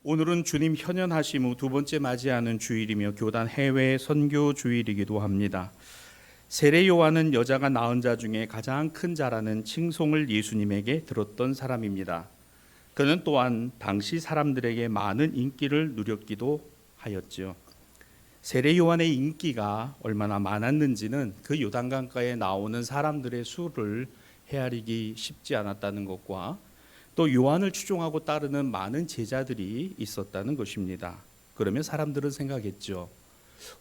오늘은 주님 현현하심 후 두 번째 맞이하는 주일이며 교단 해외 선교 주일이기도 합니다. 세례 요한은 여자가 낳은 자 중에 가장 큰 자라는 칭송을 예수님에게 들었던 사람입니다. 그는 또한 당시 사람들에게 많은 인기를 누렸기도 하였지요. 세례 요한의 인기가 얼마나 많았는지는 그 요단강가에 나오는 사람들의 수를 헤아리기 쉽지 않았다는 것과 또 요한을 추종하고 따르는 많은 제자들이 있었다는 것입니다. 그러면 사람들은 생각했죠.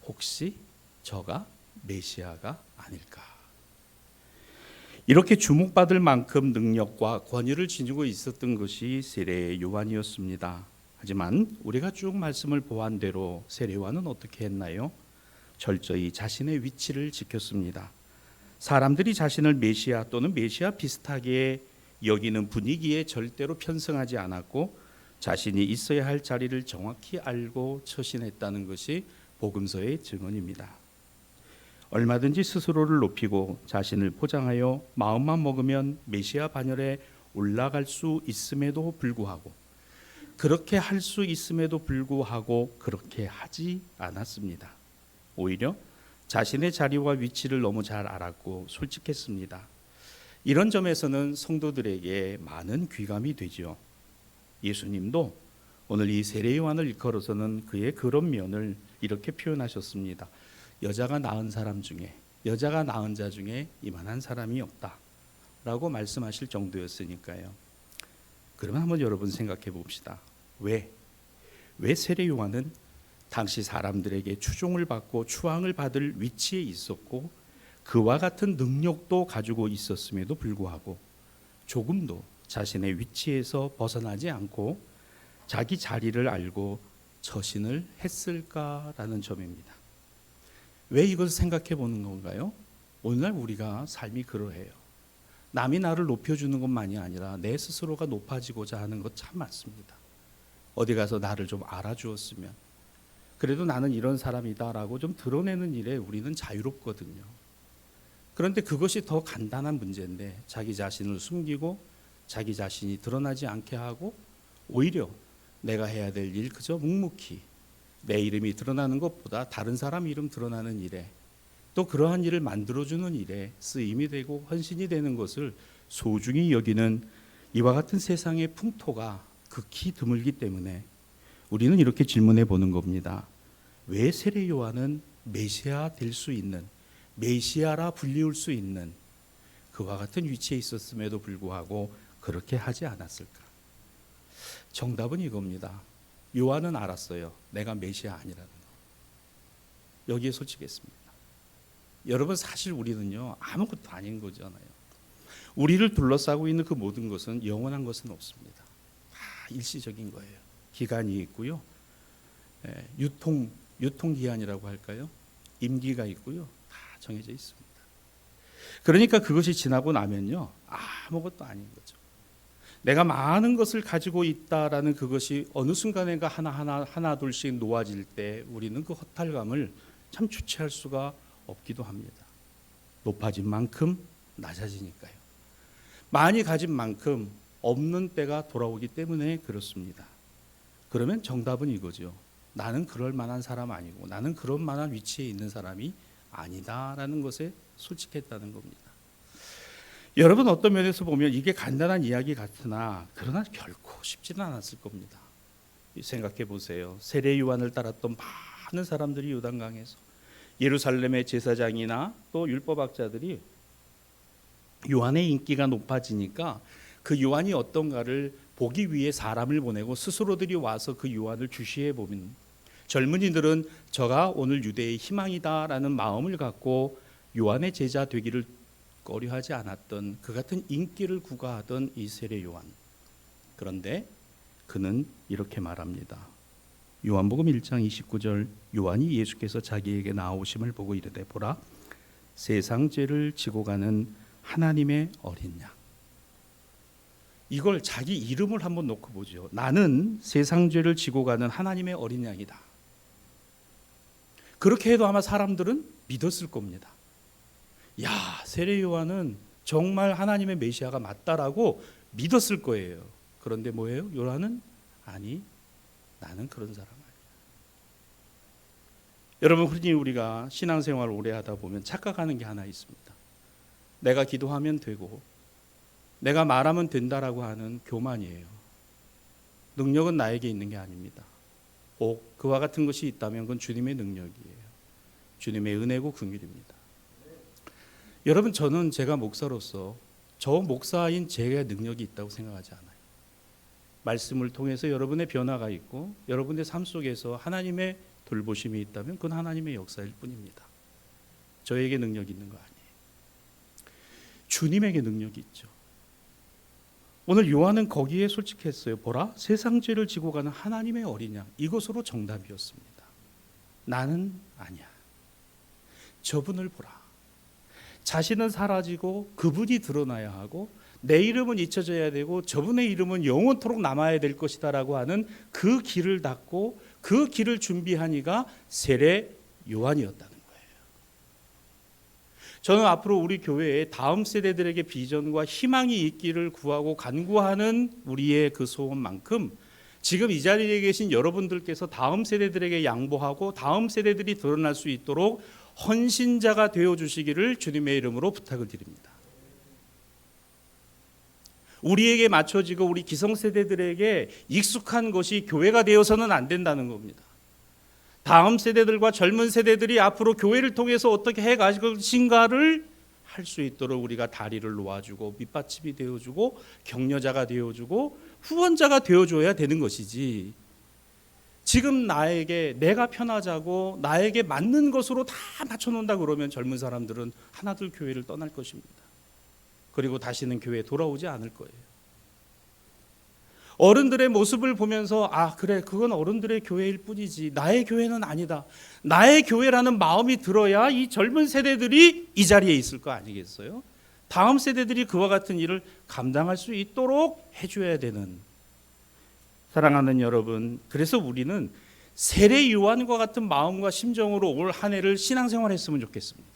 혹시 저가 메시아가 아닐까? 이렇게 주목받을 만큼 능력과 권위를 지니고 있었던 것이 세례 요한이었습니다. 하지만 우리가 쭉 말씀을 보한 대로 세례 요한은 어떻게 했나요? 철저히 자신의 위치를 지켰습니다. 사람들이 자신을 메시아 또는 메시아 비슷하게 여기는 분위기에 절대로 편승하지 않았고 자신이 있어야 할 자리를 정확히 알고 처신했다는 것이 복음서의 증언입니다. 얼마든지 스스로를 높이고 자신을 포장하여 마음만 먹으면 메시아 반열에 올라갈 수 있음에도 불구하고 그렇게 할 수 있음에도 불구하고 그렇게 하지 않았습니다. 오히려 자신의 자리와 위치를 너무 잘 알았고 솔직했습니다. 이런 점에서는 성도들에게 많은 귀감이 되죠. 예수님도 오늘 이 세례 요한을 일컬어서는 그의 그런 면을 이렇게 표현하셨습니다. 여자가 낳은 사람 중에, 여자가 낳은 자 중에 이만한 사람이 없다 라고 말씀하실 정도였으니까요. 그러면 한번 여러분 생각해 봅시다. 왜 세례 요한은 당시 사람들에게 추종을 받고 추앙을 받을 위치에 있었고 그와 같은 능력도 가지고 있었음에도 불구하고 조금도 자신의 위치에서 벗어나지 않고 자기 자리를 알고 처신을 했을까라는 점입니다. 왜 이걸 생각해 보는 건가요? 오늘날 우리가 삶이 그러해요. 남이 나를 높여주는 것만이 아니라 내 스스로가 높아지고자 하는 것 참 많습니다. 어디 가서 나를 좀 알아주었으면 그래도 나는 이런 사람이다라고 좀 드러내는 일에 우리는 자유롭거든요. 그런데 그것이 더 간단한 문제인데 자기 자신을 숨기고 자기 자신이 드러나지 않게 하고 오히려 내가 해야 될 일 그저 묵묵히 내 이름이 드러나는 것보다 다른 사람 이름 드러나는 일에 또 그러한 일을 만들어주는 일에 쓰임이 되고 헌신이 되는 것을 소중히 여기는 이와 같은 세상의 풍토가 극히 드물기 때문에 우리는 이렇게 질문해 보는 겁니다. 왜 세례 요한은 메시아 될 수 있는 메시아라 불리울 수 있는 그와 같은 위치에 있었음에도 불구하고 그렇게 하지 않았을까? 정답은 이겁니다. 요한은 알았어요. 내가 메시아 아니라는 거. 여기에 솔직했습니다. 여러분 사실 우리는요 아무것도 아닌 거잖아요. 우리를 둘러싸고 있는 그 모든 것은 영원한 것은 없습니다. 다 일시적인 거예요. 기간이 있고요. 유통기한이라고 할까요? 임기가 있고요. 정해져 있습니다. 그러니까 그것이 지나고 나면요 아무것도 아닌 거죠. 내가 많은 것을 가지고 있다라는 그것이 어느 순간인가 하나 둘씩 놓아질 때 우리는 그 허탈감을 참 주체할 수가 없기도 합니다. 높아진 만큼 낮아지니까요. 많이 가진 만큼 없는 때가 돌아오기 때문에 그렇습니다. 그러면 정답은 이거죠. 나는 그럴 만한 사람 아니고 나는 그런 만한 위치에 있는 사람이 아니다라는 것에 솔직했다는 겁니다. 여러분 어떤 면에서 보면 이게 간단한 이야기 같으나 그러나 결코 쉽지는 않았을 겁니다. 생각해 보세요. 세례 요한을 따랐던 많은 사람들이 요단강에서 예루살렘의 제사장이나 또 율법학자들이 요한의 인기가 높아지니까 그 요한이 어떤가를 보기 위해 사람을 보내고 스스로들이 와서 그 요한을 주시해 보면 젊은이들은 저가 오늘 유대의 희망이다라는 마음을 갖고 요한의 제자 되기를 꺼려하지 않았던 그 같은 인기를 구가하던 이 세례 요한. 그런데 그는 이렇게 말합니다. 요한복음 1장 29절 요한이 예수께서 자기에게 나오심을 보고 이르되 보라 세상 죄를 지고 가는 하나님의 어린 양. 이걸 자기 이름을 한번 놓고 보죠. 나는 세상 죄를 지고 가는 하나님의 어린 양이다. 그렇게 해도 아마 사람들은 믿었을 겁니다. 야, 세례 요한은 정말 하나님의 메시아가 맞다라고 믿었을 거예요. 그런데 뭐예요? 요한은 아니, 나는 그런 사람 아니야. 여러분, 흔히 우리가 신앙생활을 오래 하다 보면 착각하는 게 하나 있습니다. 내가 기도하면 되고 내가 말하면 된다라고 하는 교만이에요. 능력은 나에게 있는 게 아닙니다. 꼭 그와 같은 것이 있다면 그건 주님의 능력이에요. 주님의 은혜고 긍휼입니다. 여러분, 저는 제가 목사로서 저 목사인 제가 능력이 있다고 생각하지 않아요. 말씀을 통해서 여러분의 변화가 있고 여러분의 삶 속에서 하나님의 돌보심이 있다면 그건 하나님의 역사일 뿐입니다. 저에게 능력이 있는 거 아니에요. 주님에게 능력이 있죠. 오늘 요한은 거기에 솔직했어요. 보라, 세상 죄를 지고 가는 하나님의 어린 양, 이것으로 정답이었습니다. 나는 아니야. 저분을 보라. 자신은 사라지고 그분이 드러나야 하고 내 이름은 잊혀져야 되고 저분의 이름은 영원토록 남아야 될 것이다 라고 하는 그 길을 닫고 그 길을 준비한 이가 세례 요한이었다는 거예요. 저는 앞으로 우리 교회에 다음 세대들에게 비전과 희망이 있기를 구하고 간구하는 우리의 그 소원만큼 지금 이 자리에 계신 여러분들께서 다음 세대들에게 양보하고 다음 세대들이 드러날 수 있도록 헌신자가 되어주시기를 주님의 이름으로 부탁을 드립니다. 우리에게 맞춰지고 우리 기성세대들에게 익숙한 것이 교회가 되어서는 안 된다는 겁니다. 다음 세대들과 젊은 세대들이 앞으로 교회를 통해서 어떻게 해갈 것인가를 할 수 있도록 우리가 다리를 놓아주고 밑받침이 되어주고 격려자가 되어주고 후원자가 되어줘야 되는 것이지, 지금 나에게 내가 편하자고 나에게 맞는 것으로 다 맞춰놓는다 그러면 젊은 사람들은 하나둘 교회를 떠날 것입니다. 그리고 다시는 교회에 돌아오지 않을 거예요. 어른들의 모습을 보면서 아 그래 그건 어른들의 교회일 뿐이지 나의 교회는 아니다. 나의 교회라는 마음이 들어야 이 젊은 세대들이 이 자리에 있을 거 아니겠어요? 다음 세대들이 그와 같은 일을 감당할 수 있도록 해줘야 되는, 사랑하는 여러분, 그래서 우리는 세례 요한과 같은 마음과 심정으로 올 한 해를 신앙생활했으면 좋겠습니다.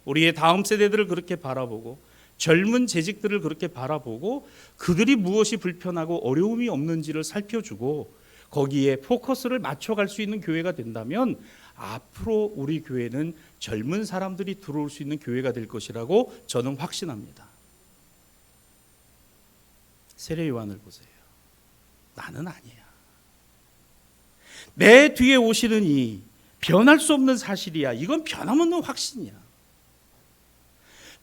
우리의 다음 세대들을 그렇게 바라보고 젊은 재직들을 그렇게 바라보고 그들이 무엇이 불편하고 어려움이 없는지를 살펴주고 거기에 포커스를 맞춰갈 수 있는 교회가 된다면 앞으로 우리 교회는 젊은 사람들이 들어올 수 있는 교회가 될 것이라고 저는 확신합니다. 세례 요한을 보세요. 나는 아니야. 내 뒤에 오시는 이 변할 수 없는 사실이야. 이건 변함없는 확신이야.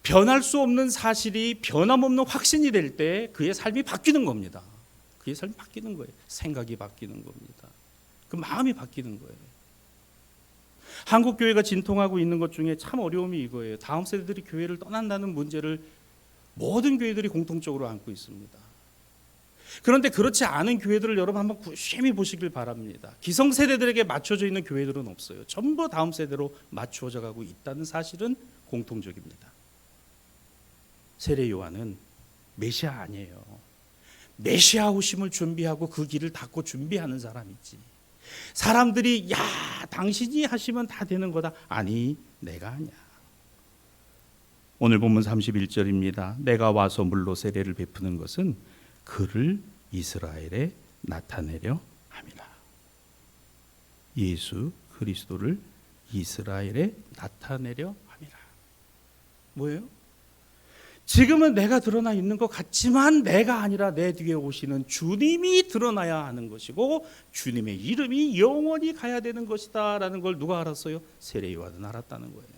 변할 수 없는 사실이 변함없는 확신이 될 때 그의 삶이 바뀌는 겁니다. 그의 삶이 바뀌는 거예요. 생각이 바뀌는 겁니다. 그 마음이 바뀌는 거예요. 한국 교회가 진통하고 있는 것 중에 참 어려움이 이거예요. 다음 세대들이 교회를 떠난다는 문제를 모든 교회들이 공통적으로 안고 있습니다. 그런데 그렇지 않은 교회들을 여러분 한번 유심히 보시길 바랍니다. 기성세대들에게 맞춰져 있는 교회들은 없어요. 전부 다음 세대로 맞추어져 가고 있다는 사실은 공통적입니다. 세례 요한은 메시아 아니에요. 메시아 오심을 준비하고 그 길을 닫고 준비하는 사람이지. 사람들이 야 당신이 하시면 다 되는 거다. 아니 내가 아니야. 오늘 본문 31절입니다. 내가 와서 물로 세례를 베푸는 것은 그를 이스라엘에 나타내려 함이라. 예수 그리스도를 이스라엘에 나타내려 함이라. 뭐예요? 지금은 내가 드러나 있는 것 같지만 내가 아니라 내 뒤에 오시는 주님이 드러나야 하는 것이고 주님의 이름이 영원히 가야 되는 것이다 라는 걸 누가 알았어요? 세례 요한은 알았다는 거예요.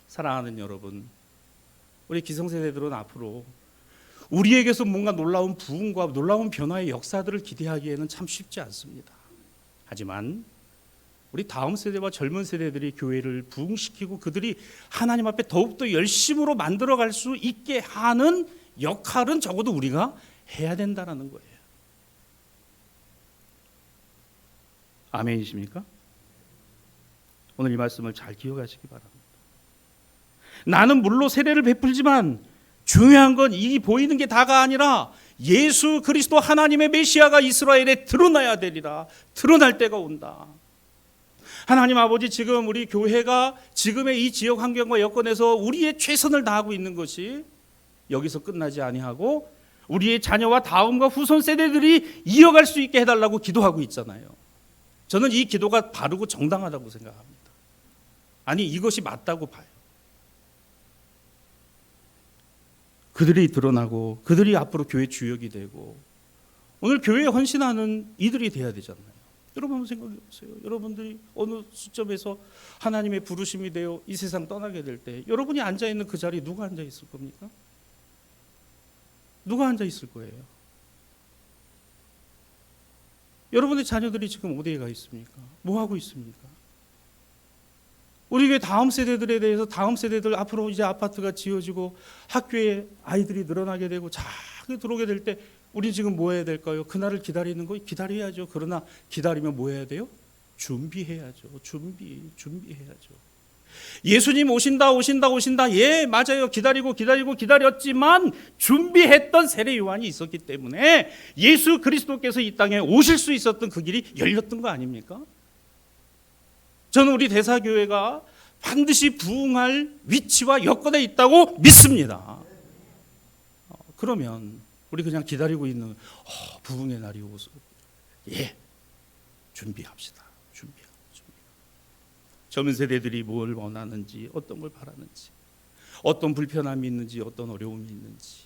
사랑하는 여러분, 우리 기성세대들은 앞으로 우리에게서 뭔가 놀라운 부흥과 놀라운 변화의 역사들을 기대하기에는 참 쉽지 않습니다. 하지만 우리 다음 세대와 젊은 세대들이 교회를 부흥시키고 그들이 하나님 앞에 더욱더 열심으로 만들어갈 수 있게 하는 역할은 적어도 우리가 해야 된다는 거예요. 아멘이십니까? 오늘 이 말씀을 잘 기억하시기 바랍니다. 나는 물로 세례를 베풀지만 중요한 건 이 보이는 게 다가 아니라 예수 그리스도 하나님의 메시아가 이스라엘에 드러나야 되리라. 드러날 때가 온다. 하나님 아버지, 지금 우리 교회가 지금의 이 지역 환경과 여건에서 우리의 최선을 다하고 있는 것이 여기서 끝나지 아니하고 우리의 자녀와 다음과 후손 세대들이 이어갈 수 있게 해달라고 기도하고 있잖아요. 저는 이 기도가 바르고 정당하다고 생각합니다. 아니, 이것이 맞다고 봐요. 그들이 드러나고 그들이 앞으로 교회 주역이 되고 오늘 교회에 헌신하는 이들이 돼야 되잖아요. 여러분 한번 생각해 보세요. 여러분들이 어느 시점에서 하나님의 부르심이 되어 이 세상 떠나게 될 때 여러분이 앉아있는 그 자리에 누가 앉아있을 겁니까? 누가 앉아있을 거예요? 여러분의 자녀들이 지금 어디에 가 있습니까? 뭐 하고 있습니까? 우리 교회 다음 세대들에 대해서 다음 세대들 앞으로 이제 아파트가 지어지고 학교에 아이들이 늘어나게 되고 자꾸 들어오게 될 때 우리 지금 뭐 해야 될까요? 그날을 기다리는 거 기다려야죠. 그러나 기다리면 뭐 해야 돼요? 준비해야죠. 준비해야죠. 예수님 오신다. 예, 맞아요. 기다렸지만 준비했던 세례 요한이 있었기 때문에 예수 그리스도께서 이 땅에 오실 수 있었던 그 길이 열렸던 거 아닙니까? 저는 우리 대사교회가 반드시 부흥할 위치와 여건에 있다고 믿습니다. 그러면 우리 그냥 기다리고 있는 부흥의 날이 오서 준비합시다. 젊은 세대들이 뭘 원하는지, 어떤 걸 바라는지, 어떤 불편함이 있는지, 어떤 어려움이 있는지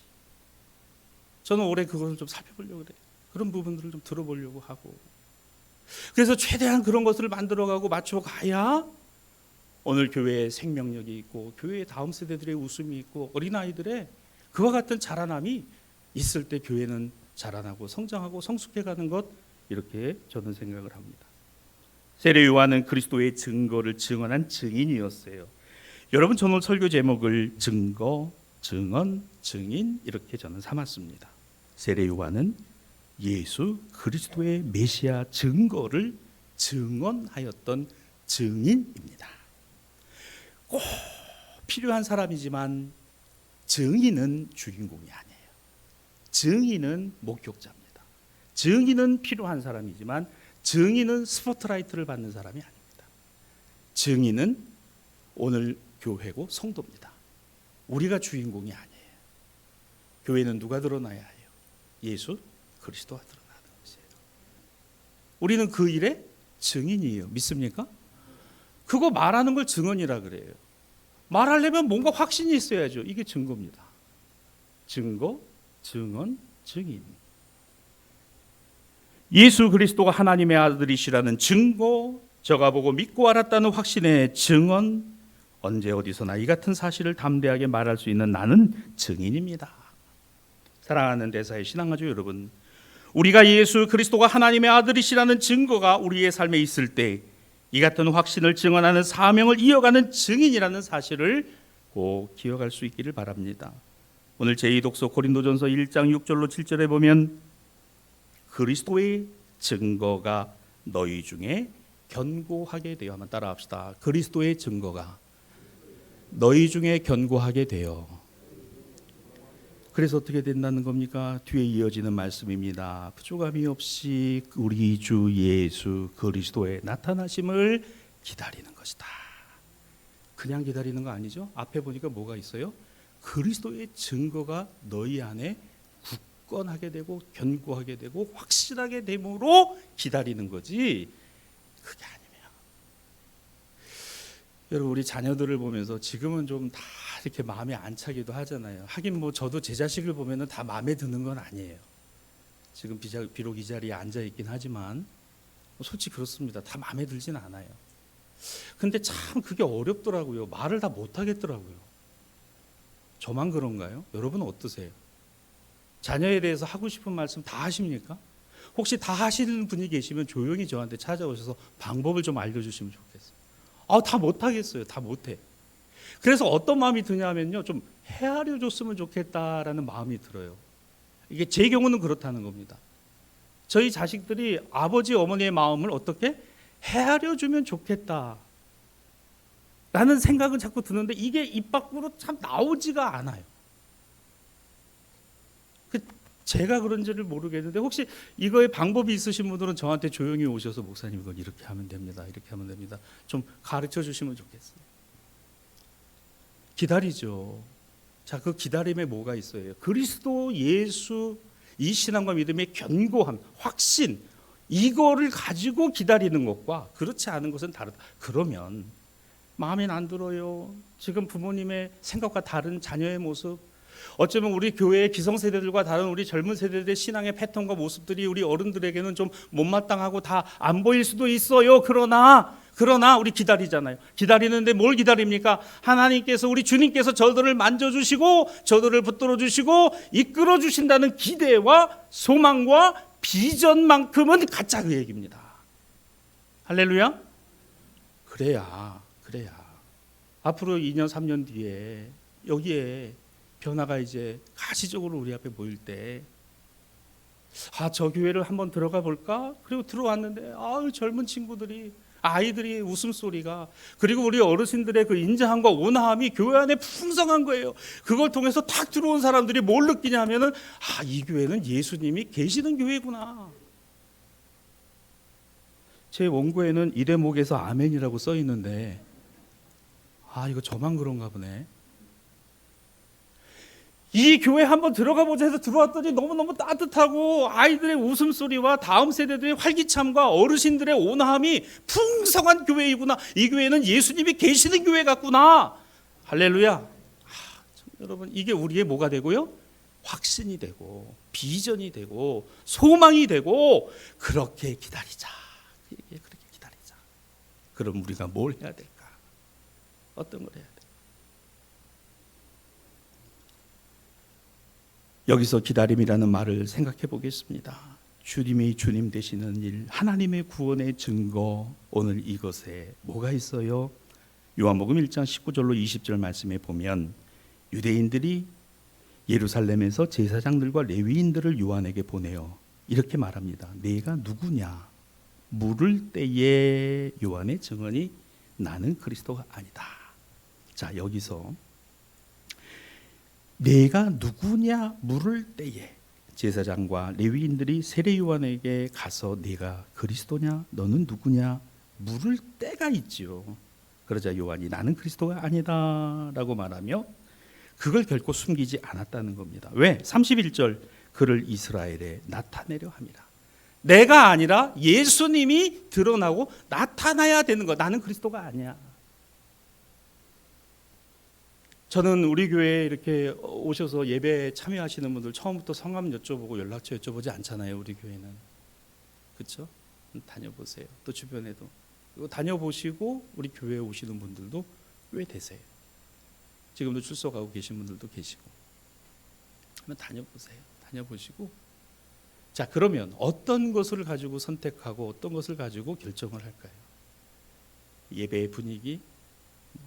저는 올해 그것을 좀 살펴보려고 그래요. 그런 부분들을 좀 들어보려고 하고 그래서 최대한 그런 것을 만들어가고 맞춰가야 오늘 교회에 생명력이 있고 교회의 다음 세대들의 웃음이 있고 어린아이들의 그와 같은 자라남이 있을 때 교회는 자라나고 성장하고 성숙해가는 것 이렇게 저는 생각을 합니다. 세례 요한은 그리스도의 증거를 증언한 증인이었어요. 여러분 저는 오늘 설교 제목을 증거, 증언, 증인 이렇게 저는 삼았습니다. 세례 요한은 예수 그리스도의 메시아 증거를 증언하였던 증인입니다. 꼭 필요한 사람이지만 증인은 주인공이 아니에요. 증인은 목격자입니다. 증인은 필요한 사람이지만 증인은 스포트라이트를 받는 사람이 아닙니다. 증인은 오늘 교회고 성도입니다. 우리가 주인공이 아니에요. 교회는 누가 드러나야 해요? 예수 그리스도가 드러나는 것이에요. 우리는 그 일의 증인이에요. 믿습니까? 그거 말하는 걸 증언이라 그래요. 말하려면 뭔가 확신이 있어야죠. 이게 증거입니다. 증거, 증언, 증인. 예수 그리스도가 하나님의 아들이시라는 증거, 저가 보고 믿고 알았다는 확신의 증언, 언제 어디서나 이 같은 사실을 담대하게 말할 수 있는 나는 증인입니다. 사랑하는 대사의 신앙가족 여러분, 우리가 예수 그리스도가 하나님의 아들이시라는 증거가 우리의 삶에 있을 때 이 같은 확신을 증언하는 사명을 이어가는 증인이라는 사실을 꼭 기억할 수 있기를 바랍니다. 오늘 제2독서 고린도전서 1장 6절로 7절에 보면 그리스도의 증거가 너희 중에 견고하게 되어 한번 따라합시다. 그리스도의 증거가 너희 중에 견고하게 되어 그래서 어떻게 된다는 겁니까? 뒤에 이어지는 말씀입니다. 부족함이 없이 우리 주 예수 그리스도의 나타나심을 기다리는 것이다. 그냥 기다리는 거 아니죠? 앞에 보니까 뭐가 있어요? 그리스도의 증거가 너희 안에 굳건하게 되고 견고하게 되고 확실하게 됨으로 기다리는 거지 그게 아니면 여러분 우리 자녀들을 보면서 지금은 좀 다 이렇게 마음에 안 차기도 하잖아요. 하긴 뭐 저도 제 자식을 보면은 다 마음에 드는 건 아니에요. 지금 비록 이 자리에 앉아 있긴 하지만 솔직히 그렇습니다. 다 마음에 들진 않아요. 근데 참 그게 어렵더라고요. 말을 다 못 하겠더라고요. 저만 그런가요? 여러분은 어떠세요? 자녀에 대해서 하고 싶은 말씀 다 하십니까? 혹시 다 하시는 분이 계시면 조용히 저한테 찾아오셔서 방법을 좀 알려주시면 좋겠어요. 다 못하겠어요. 다 못해. 그래서 어떤 마음이 드냐면요, 좀 헤아려 줬으면 좋겠다라는 마음이 들어요. 이게 제 경우는 그렇다는 겁니다. 저희 자식들이 아버지 어머니의 마음을 어떻게 헤아려 주면 좋겠다 라는 생각은 자꾸 드는데 이게 입 밖으로 참 나오지가 않아요. 제가 그런지를 모르겠는데 혹시 이거에 방법이 있으신 분들은 저한테 조용히 오셔서 목사님 이건 이렇게 하면 됩니다. 이렇게 하면 됩니다. 좀 가르쳐 주시면 좋겠어요. 기다리죠. 자, 그 기다림에 뭐가 있어요? 그리스도 예수, 이 신앙과 믿음의 견고함, 확신, 이거를 가지고 기다리는 것과 그렇지 않은 것은 다르다. 그러면 마음에 안 들어요. 지금 부모님의 생각과 다른 자녀의 모습, 어쩌면 우리 교회의 기성세대들과 다른 우리 젊은 세대들의 신앙의 패턴과 모습들이 우리 어른들에게는 좀 못마땅하고 다 안 보일 수도 있어요. 그러나 우리 기다리잖아요. 기다리는데 뭘 기다립니까? 하나님께서, 우리 주님께서 저들을 만져주시고 저들을 붙들어 주시고 이끌어 주신다는 기대와 소망과 비전만큼은 가짜 그 얘기입니다. 할렐루야. 그래야 앞으로 2년 3년 뒤에 여기에 변화가 이제 가시적으로 우리 앞에 보일 때, 저 교회를 한번 들어가 볼까? 그리고 들어왔는데 젊은 친구들이, 아이들이 웃음소리가, 그리고 우리 어르신들의 그 인자함과 온화함이 교회 안에 풍성한 거예요. 그걸 통해서 탁 들어온 사람들이 뭘 느끼냐면은 이 교회는 예수님이 계시는 교회구나. 제 원고에는 이 대목에서 아멘이라고 써 있는데 이거 저만 그런가 보네. 이 교회 한번 들어가 보자 해서 들어왔더니 너무너무 따뜻하고 아이들의 웃음소리와 다음 세대들의 활기참과 어르신들의 온화함이 풍성한 교회이구나. 이 교회는 예수님이 계시는 교회 같구나. 할렐루야. 여러분, 이게 우리의 뭐가 되고요? 확신이 되고 비전이 되고 소망이 되고, 그렇게 기다리자. 그렇게 기다리자. 그럼 우리가 뭘 해야 될까? 어떤 걸 해야 될까? 여기서 기다림이라는 말을 생각해 보겠습니다. 주님이 주님 되시는 일, 하나님의 구원의 증거, 오늘 이것에 뭐가 있어요? 요한복음 1장 19절로 20절 말씀에 보면 유대인들이 예루살렘에서 제사장들과 레위인들을 요한에게 보내어 이렇게 말합니다. 내가 누구냐? 물을 때에 요한의 증언이 나는 그리스도가 아니다. 자, 여기서 내가 누구냐 물을 때에 제사장과 레위인들이 세례 요한에게 가서 내가 그리스도냐 너는 누구냐 물을 때가 있지요. 그러자 요한이 나는 그리스도가 아니다 라고 말하며 그걸 결코 숨기지 않았다는 겁니다. 왜? 31절 그를 이스라엘에 나타내려 함이라. 내가 아니라 예수님이 드러나고 나타나야 되는 거. 나는 그리스도가 아니야. 저는 우리 교회에 이렇게 오셔서 예배에 참여하시는 분들 처음부터 성함 여쭤보고 연락처 여쭤보지 않잖아요. 우리 교회는. 그렇죠? 다녀보세요. 또 주변에도. 그리고 다녀보시고 우리 교회에 오시는 분들도 꽤 되세요. 지금도 출석하고 계신 분들도 계시고. 한번 다녀보세요. 다녀보시고. 자, 그러면 어떤 것을 가지고 선택하고 어떤 것을 가지고 결정을 할까요? 예배의 분위기,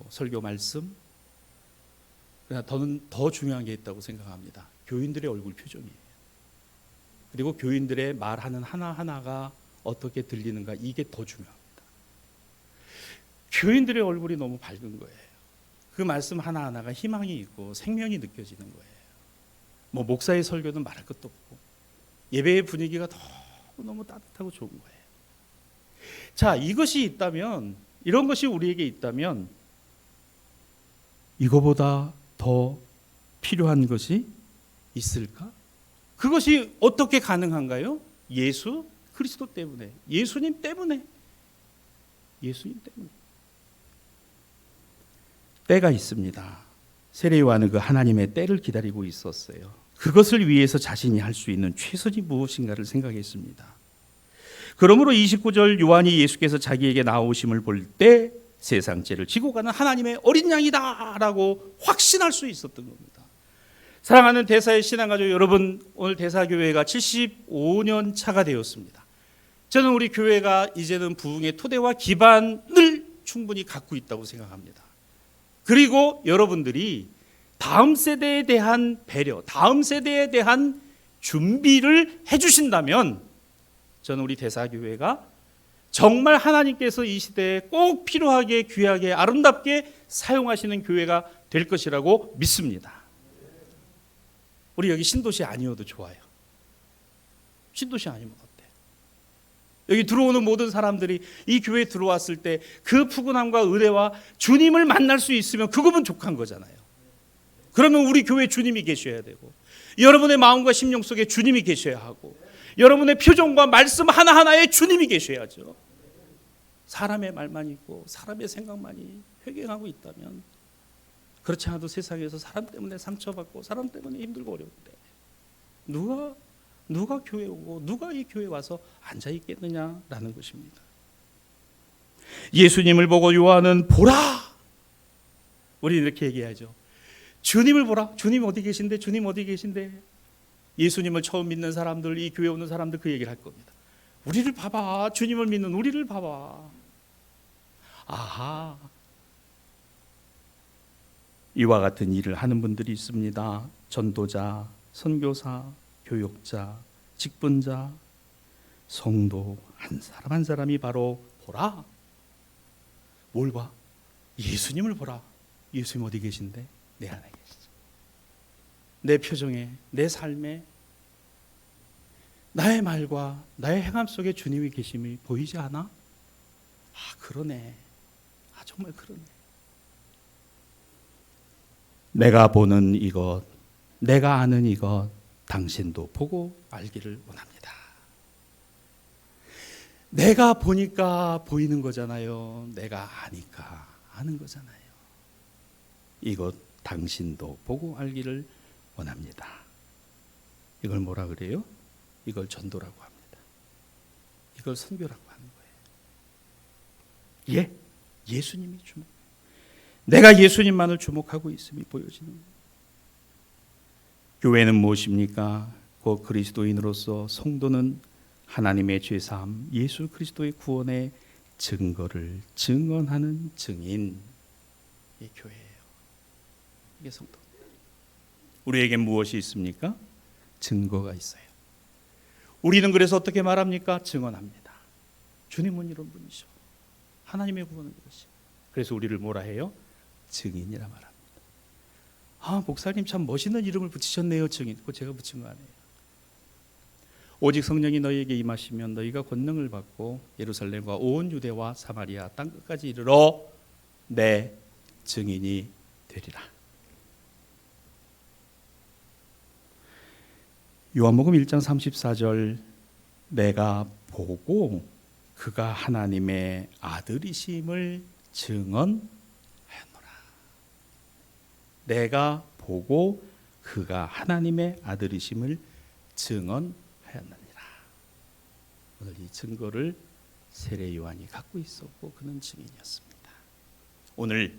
설교 말씀. 그러나 저는 더 중요한 게 있다고 생각합니다. 교인들의 얼굴 표정이에요. 그리고 교인들의 말하는 하나하나가 어떻게 들리는가, 이게 더 중요합니다. 교인들의 얼굴이 너무 밝은 거예요. 그 말씀 하나하나가 희망이 있고 생명이 느껴지는 거예요. 목사의 설교는 말할 것도 없고 예배의 분위기가 너무 따뜻하고 좋은 거예요. 자, 이것이 있다면, 이런 것이 우리에게 있다면 이거보다 더 필요한 것이 있을까? 그것이 어떻게 가능한가요? 예수 그리스도 때문에, 예수님 때문에. 때가 있습니다. 세례 요한은 그 하나님의 때를 기다리고 있었어요. 그것을 위해서 자신이 할 수 있는 최선이 무엇인가를 생각했습니다. 그러므로 29절 요한이 예수께서 자기에게 나오심을 볼 때 세상 죄를 지고 가는 하나님의 어린 양이다 라고 확신할 수 있었던 겁니다. 사랑하는 대사의 신앙가족 여러분, 오늘 대사교회가 75년 차가 되었습니다. 저는 우리 교회가 이제는 부흥의 토대와 기반을 충분히 갖고 있다고 생각합니다. 그리고 여러분들이 다음 세대에 대한 배려, 다음 세대에 대한 준비를 해주신다면 저는 우리 대사교회가 정말 하나님께서 이 시대에 꼭 필요하게, 귀하게, 아름답게 사용하시는 교회가 될 것이라고 믿습니다. 우리 여기 신도시 아니어도 좋아요. 신도시 아니면 어때? 여기 들어오는 모든 사람들이 이 교회에 들어왔을 때 그 푸근함과 은혜와 주님을 만날 수 있으면 그거면 족한 거잖아요. 그러면 우리 교회에 주님이 계셔야 되고, 여러분의 마음과 심령 속에 주님이 계셔야 하고, 여러분의 표정과 말씀 하나하나에 주님이 계셔야죠. 사람의 말만 있고 사람의 생각만이 회귀하고 있다면, 그렇지 않아도 세상에서 사람 때문에 상처받고 사람 때문에 힘들고 어려운데 누가 교회 오고 누가 이 교회 와서 앉아 있겠느냐라는 것입니다. 예수님을 보고 요한은 보라. 우리 이렇게 얘기하죠. 주님을 보라. 주님 어디 계신데? 주님 어디 계신데? 예수님을 처음 믿는 사람들, 이 교회 오는 사람들 그 얘기를 할 겁니다. 우리를 봐봐. 주님을 믿는 우리를 봐봐. 아하. 이와 같은 일을 하는 분들이 있습니다. 전도자, 선교사, 교역자, 직분자, 성도 한 사람 한 사람이 바로 보라. 뭘 봐? 예수님을 보라. 예수님 어디 계신데? 내 안에 계시죠. 내 표정에, 내 삶에, 나의 말과 나의 행함 속에 주님이 계심이 보이지 않아? 아, 그러네. 아, 정말 그러네. 내가 보는 이것, 내가 아는 이것, 당신도 보고 알기를 원합니다. 내가 보니까 보이는 거잖아요. 내가 아니까 아는 거잖아요. 이것 당신도 보고 알기를 원합니다. 이걸 뭐라 그래요? 이걸 전도라고 합니다. 이걸 선교라고 하는 거예요. 예수님이 주목. 내가 예수님만을 주목하고 있음이 보여지는 거예요. 교회는 무엇입니까? 그 그리스도인으로서 성도는 하나님의 죄사함, 예수 그리스도의 구원의 증거를 증언하는 증인. 이 교회예요. 이게 성도입니다. 우리에게 무엇이 있습니까? 증거가 있어요. 우리는 그래서 어떻게 말합니까? 증언합니다. 주님은 이런 분이죠. 하나님의 구원은 이것이. 그래서 우리를 뭐라 해요? 증인이라 말합니다. 아, 목사님 참 멋있는 이름을 붙이셨네요. 증인. 그거 제가 붙인 거 아니에요. 오직 성령이 너희에게 임하시면 너희가 권능을 받고 예루살렘과 온 유대와 사마리아 땅 끝까지 이르러 내 증인이 되리라. 요한복음 1장 34절, 내가 보고 그가 하나님의 아들이심을 증언하였노라. 내가 보고 그가 하나님의 아들이심을 증언하였느니라. 오늘 이 증거를 세례 요한이 갖고 있었고 그는 증인이었습니다. 오늘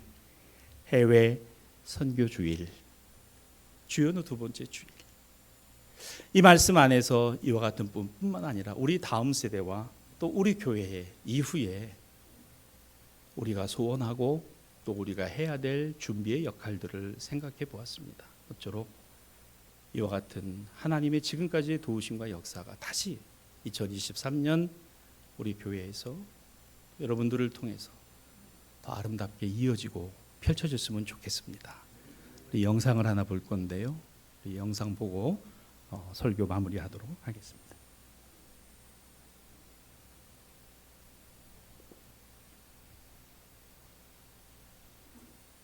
해외 선교 주일, 주요는 두 번째 주일. 이 말씀 안에서 이와 같은 뿐만 아니라 우리 다음 세대와 또 우리 교회 이후에 우리가 소원하고 또 우리가 해야 될 준비의 역할들을 생각해 보았습니다. 어쩌록 이와 같은 하나님의 지금까지의 도우심과 역사가 다시 2023년 우리 교회에서 여러분들을 통해서 더 아름답게 이어지고 펼쳐졌으면 좋겠습니다. 우리 영상을 하나 볼 건데요. 이 영상 보고 설교 마무리하도록 하겠습니다.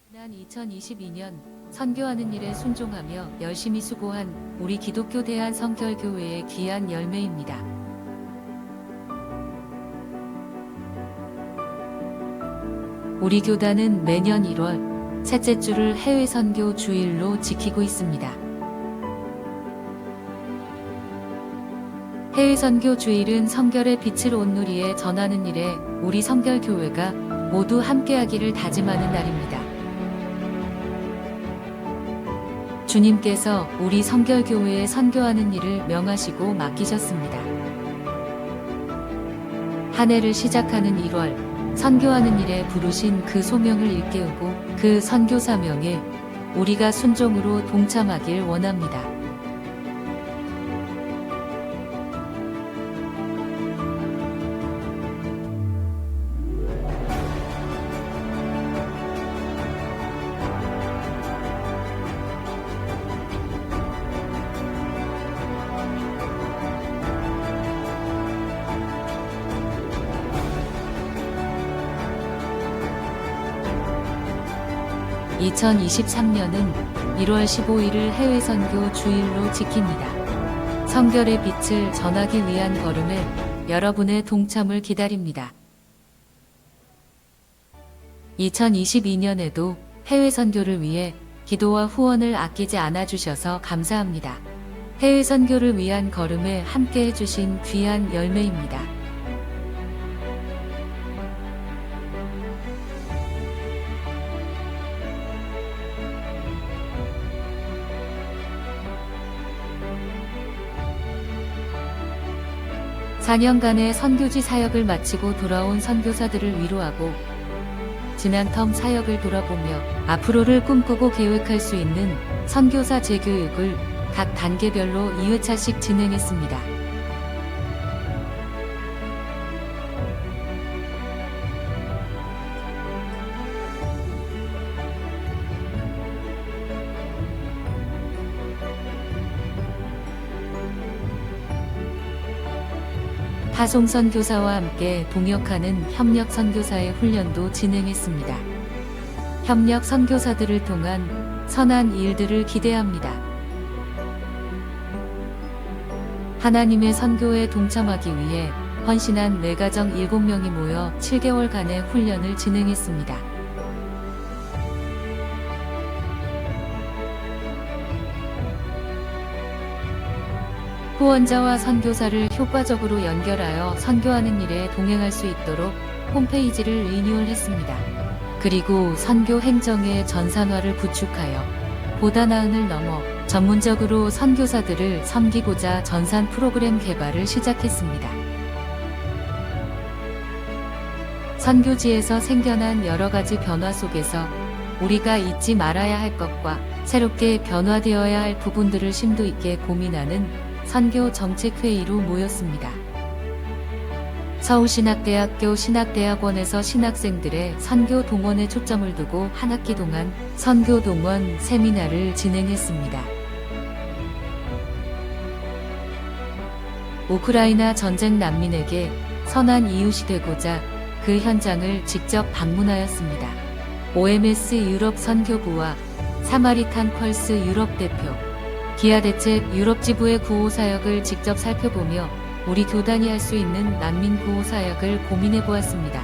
지난 2022년 선교하는 일에 순종하며 열심히 수고한 우리 기독교 대한성결교회의 귀한 열매입니다. 우리 교단은 매년 1월 셋째 주를 해외 선교 주일로 지키고 있습니다. 해외 선교 주일은 성결의 빛을 온누리에 전하는 일에 우리 성결교회가 모두 함께하기를 다짐하는 날입니다. 주님께서 우리 성결교회에 선교하는 일을 명하시고 맡기셨습니다. 한 해를 시작하는 1월, 선교하는 일에 부르신 그 소명을 일깨우고 그 선교 사명에 우리가 순종으로 동참하길 원합니다. 2023년은 1월 15일을 해외 선교 주일로 지킵니다. 성결의 빛을 전하기 위한 걸음에 여러분의 동참을 기다립니다. 2022년에도 해외 선교를 위해 기도와 후원을 아끼지 않아 주셔서 감사합니다. 해외 선교를 위한 걸음에 함께 해주신 귀한 열매입니다. (4년간의) 선교지 사역을 마치고 돌아온 선교사들을 위로하고 지난 텀 사역을 돌아보며 앞으로를 꿈꾸고 계획할 수 있는 선교사 재교육을 각 단계별로 2회차씩 진행했습니다. 파송 선교사와 함께 동역하는 협력 선교사의 훈련도 진행했습니다. 협력 선교사들을 통한 선한 일들을 기대합니다. 하나님의 선교에 동참하기 위해 헌신한 내가정 7명이 모여 7개월간의 훈련을 진행했습니다. 후원자와 선교사를 효과적으로 연결하여 선교하는 일에 동행할 수 있도록 홈페이지를 리뉴얼했습니다. 그리고 선교 행정의 전산화를 구축하여 보다 나은을 넘어 전문적으로 선교사들을 섬기고자 전산 프로그램 개발을 시작했습니다. 선교지에서 생겨난 여러 가지 변화 속에서 우리가 잊지 말아야 할 것과 새롭게 변화되어야 할 부분들을 심도 있게 고민하는 선교 정책회의로 모였습니다. 서울신학대학교 신학대학원에서 신학생들의 선교 동원에 초점을 두고 한 학기 동안 선교 동원 세미나를 진행했습니다. 우크라이나 전쟁 난민에게 선한 이웃이 되고자 그 현장을 직접 방문하였습니다. OMS 유럽 선교부와 사마리탄 펄스 유럽 대표, 기아 대책 유럽 지부의 구호 사역을 직접 살펴보며 우리 교단이 할 수 있는 난민 구호 사역을 고민해 보았습니다.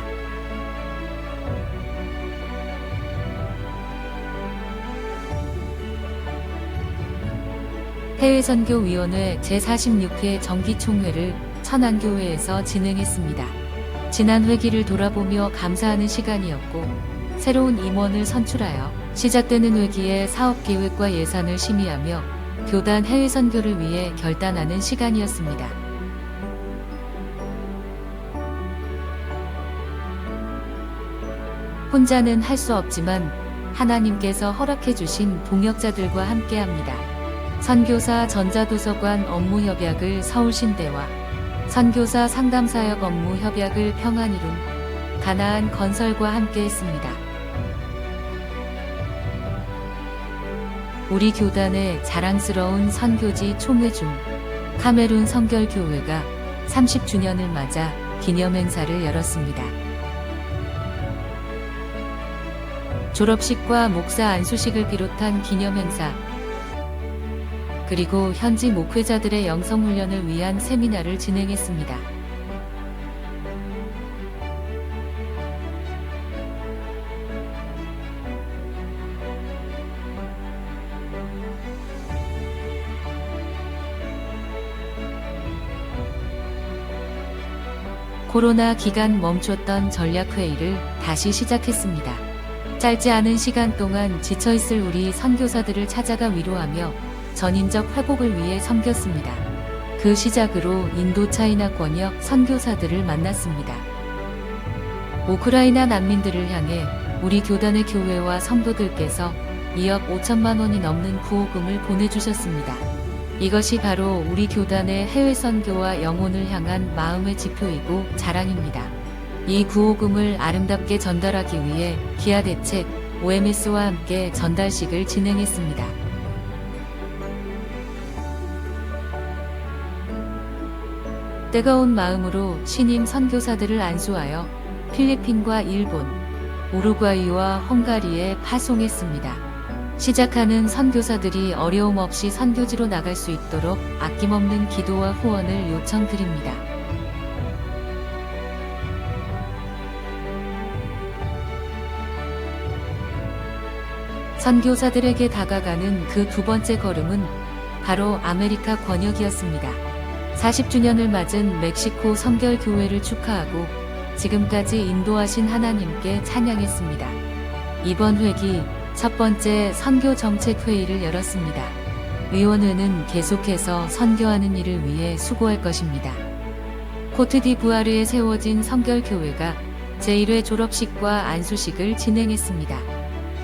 해외선교위원회 제46회 정기총회를 천안교회에서 진행했습니다. 지난 회기를 돌아보며 감사하는 시간이었고 새로운 임원을 선출하여 시작되는 회기의 사업계획과 예산을 심의하며 교단 해외 선교를 위해 결단하는 시간이었습니다. 혼자는 할 수 없지만 하나님께서 허락해 주신 동역자들과 함께합니다. 선교사 전자도서관 업무 협약을 서울신대와 선교사 상담사역 업무 협약을 평안이룸, 가나안 건설과 함께했습니다. 우리 교단의 자랑스러운 선교지 총회 중 카메룬 성결교회가 30주년을 맞아 기념행사를 열었습니다. 졸업식과 목사 안수식을 비롯한 기념행사, 그리고 현지 목회자들의 영성훈련을 위한 세미나를 진행했습니다. 코로나 기간 멈췄던 전략회의를 다시 시작했습니다. 짧지 않은 시간 동안 지쳐있을 우리 선교사들을 찾아가 위로하며 전인적 회복을 위해 섬겼습니다. 그 시작으로 인도 차이나 권역 선교사들을 만났습니다. 우크라이나 난민들을 향해 우리 교단의 교회와 성도들께서 2억 5천만 원이 넘는 구호금을 보내주셨습니다. 이것이 바로 우리 교단의 해외 선교와 영혼을 향한 마음의 지표이고 자랑입니다. 이 구호금을 아름답게 전달하기 위해 기아 대책 OMS와 함께 전달식을 진행했습니다. 뜨거운 마음으로 신임 선교사들을 안수하여 필리핀과 일본, 우루과이와 헝가리에 파송했습니다. 시작하는 선교사들이 어려움 없이 선교지로 나갈 수 있도록 아낌없는 기도와 후원을 요청드립니다. 선교사들에게 다가가는 그 두 번째 걸음은 바로 아메리카 권역이었습니다. 40주년을 맞은 멕시코 성결교회를 축하하고 지금까지 인도하신 하나님께 찬양했습니다. 이번 회기 첫 번째 선교 정책 회의를 열었습니다. 위원회는 계속해서 선교하는 일을 위해 수고할 것입니다. 코트디부아르에 세워진 성결교회가 제1회 졸업식과 안수식을 진행했습니다.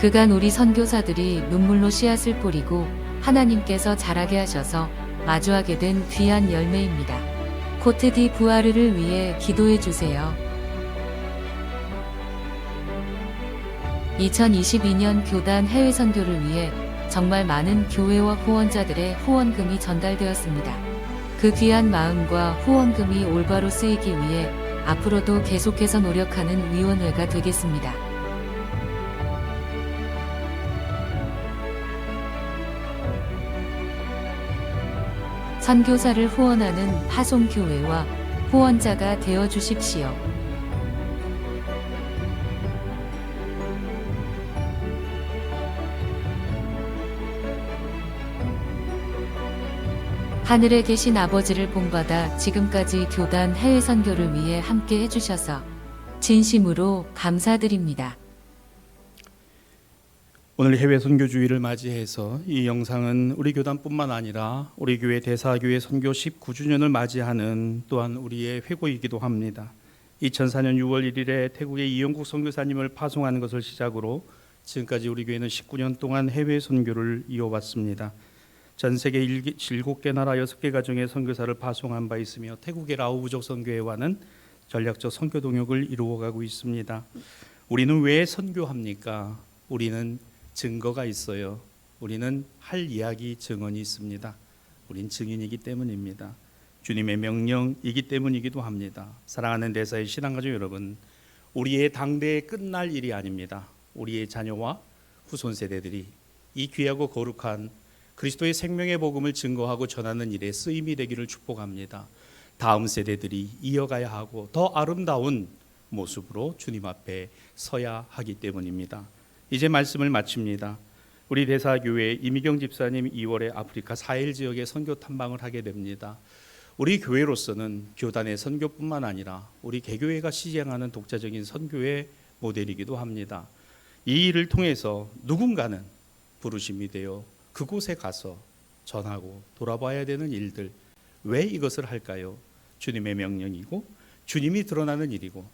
그간 우리 선교사들이 눈물로 씨앗을 뿌리고 하나님께서 자라게 하셔서 마주하게 된 귀한 열매입니다. 코트디부아르를 위해 기도해 주세요. 2022년 교단 해외 선교를 위해 정말 많은 교회와 후원자들의 후원금이 전달되었습니다. 그 귀한 마음과 후원금이 올바로 쓰이기 위해 앞으로도 계속해서 노력하는 위원회가 되겠습니다. 선교사를 후원하는 파송교회와 후원자가 되어 주십시오. 하늘에 계신 아버지를 본받아 지금까지 교단 해외 선교를 위해 함께 해주셔서 진심으로 감사드립니다. 오늘 해외 선교주의를 맞이해서 이 영상은 우리 교단뿐만 아니라 우리 교회 대사교회 선교 19주년을 맞이하는 또한 우리의 회고이기도 합니다. 2004년 6월 1일에 태국의 이영국 선교사님을 파송하는 것을 시작으로 지금까지 우리 교회는 19년 동안 해외 선교를 이어왔습니다. 전 세계 7개 나라 6개 가정의 선교사를 파송한 바 있으며 태국의 라오 부족 선교회와는 전략적 선교 동역을 이루어가고 있습니다. 우리는 왜 선교합니까? 우리는 증거가 있어요. 우리는 할 이야기 증언이 있습니다. 우린 증인이기 때문입니다. 주님의 명령이기 때문이기도 합니다. 사랑하는 대사의 신앙가족 여러분, 우리의 당대에 끝날 일이 아닙니다. 우리의 자녀와 후손 세대들이 이 귀하고 거룩한 그리스도의 생명의 복음을 증거하고 전하는 일에 쓰임이 되기를 축복합니다. 다음 세대들이 이어가야 하고 더 아름다운 모습으로 주님 앞에 서야 하기 때문입니다. 이제 말씀을 마칩니다. 우리 대사교회 이미경 집사님 2월에 아프리카 사헬 지역에 선교 탐방을 하게 됩니다. 우리 교회로서는 교단의 선교뿐만 아니라 우리 개교회가 시행하는 독자적인 선교의 모델이기도 합니다. 이 일을 통해서 누군가는 부르심이 되어 그곳에 가서 전하고 돌아봐야 되는 일들, 왜 이것을 할까요? 주님의 명령이고 주님이 드러나는 일이고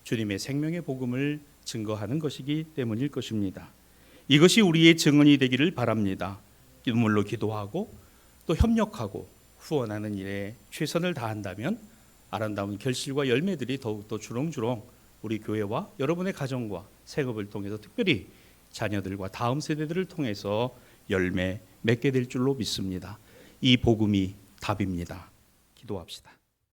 주님의 생명의 복음을 증거하는 것이기 때문일 것입니다. 이것이 우리의 증언이 되기를 바랍니다. 눈물로 기도하고 또 협력하고 후원하는 일에 최선을 다한다면 아름다운 결실과 열매들이 더욱더 주렁주렁 우리 교회와 여러분의 가정과 생업을 통해서 특별히 자녀들과 다음 세대들을 통해서 열매 맺게 될 줄로 믿습니다. 이 복음이 답입니다. 기도합시다.